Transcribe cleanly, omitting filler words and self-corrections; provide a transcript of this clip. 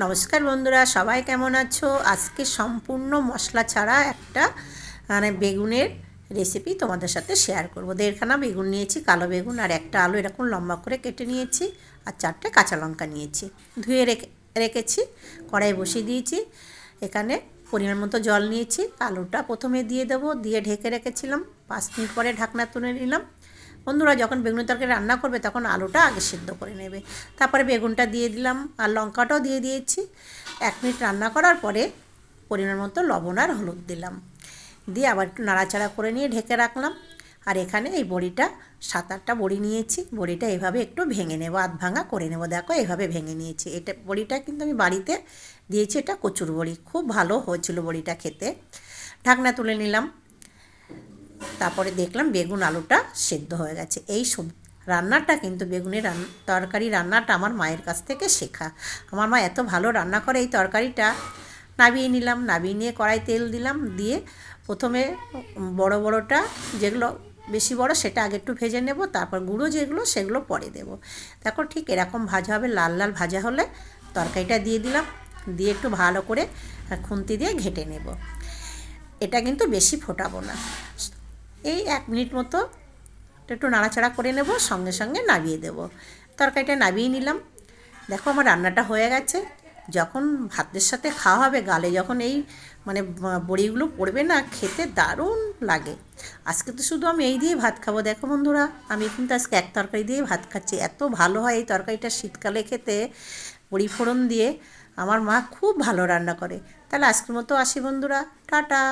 নমস্কার বন্ধুরা, সবাই কেমন আছো? আজকে সম্পূর্ণ মশলা ছাড়া একটা বেগুনের রেসিপি তোমাদের সাথে শেয়ার করব। দেড়খানা বেগুন নিয়েছি, কালো বেগুন, আর একটা আলু এরকম লম্বা করে কেটে নিয়েছি, আর 4টে কাঁচা লঙ্কা নিয়েছি, ধুয়ে রেখেছি। কড়াই বসিয়ে দিয়েছি। এখানে পরিমাণ মতো জল নিয়েছি। আলুটা প্রথমে দিয়ে দেবো, দিয়ে ঢেকে রেখেছিলাম। 5 মিনিট পরে ঢাকনা তুলে নিলাম। বন্ধুরা, যখন বেগুনের তরকারি রান্না করবে তখন আলুটা আগে সিদ্ধ করে নেবে। তারপরে বেগুনটা দিয়ে দিলাম, আর লঙ্কাটাও দিয়ে দিয়েছি। 1 মিনিট রান্না করার পরে পরিমাণ মতো লবণ আর হলুদ দিলাম, দিয়ে আবার একটু নাড়াচাড়া করে নিয়ে ঢেকে রাখলাম। আর এখানে এই বড়িটা 7-8টা বড়ি নিয়েছি। বড়িটা এভাবে একটু ভেঙে নেবো, আধ ভাঙা করে নেবো। দেখো, এভাবে ভেঙে নিয়েছি। এটা বড়িটা কিন্তু আমি বাড়িতে দিয়েছি, এটা কচুর বড়ি, খুব ভালো হয়েছিল বড়িটা খেতে। ঢাকনা তুলে নিলাম। তারপরে দেখলাম বেগুন আলুটা সেদ্ধ হয়ে গেছে। এই রান্নাটা কিন্তু বেগুনের তরকারি রান্নাটা আমার মায়ের কাছ থেকে শেখা। আমার মা এত ভালো রান্না করে। এই তরকারিটা নাবিয়ে নিলাম। নাবিয়ে নিয়ে কড়াই তেল দিলাম, দিয়ে প্রথমে বড় বড়টা যেগুলো বেশি বড় সেটা আগে একটু ভেজে নেব, তারপর গুঁড়ো যেগুলো সেগুলো পরে দেব। দেখো, ঠিক এরকম ভাজা হবে, লাল লাল ভাজা হলে তরকারিটা দিয়ে দিলাম, দিয়ে একটু ভালো করে খুন্তি দিয়ে ঘেঁটে নেব। এটা কিন্তু বেশি ফোটাবো না, এই 1 মিনিট মতো একটু নাড়াচাড়া করে নেব, সঙ্গে সঙ্গে নামিয়ে দেব। তরকারিটা নামিয়ে নিলাম। দেখো, আমার রান্নাটা হয়ে গেছে। যখন ভাতের সাথে খাওয়া হবে, গালে যখন এই বড়িগুলো পড়বে না, খেতে দারুণ লাগে। আজকে তো শুধু আমি এই দিয়ে ভাত খাবো। দেখো বন্ধুরা, আমি কিন্তু আজকে এক তরকারি দিয়ে ভাত খাচ্ছি। এত ভালো হয় এই তরকারিটা শীতকালে খেতে, বড়ি ফোড়ন দিয়ে। আমার মা খুব ভালো রান্না করে। তাহলে আজকের মতো আসি বন্ধুরা, টাটা।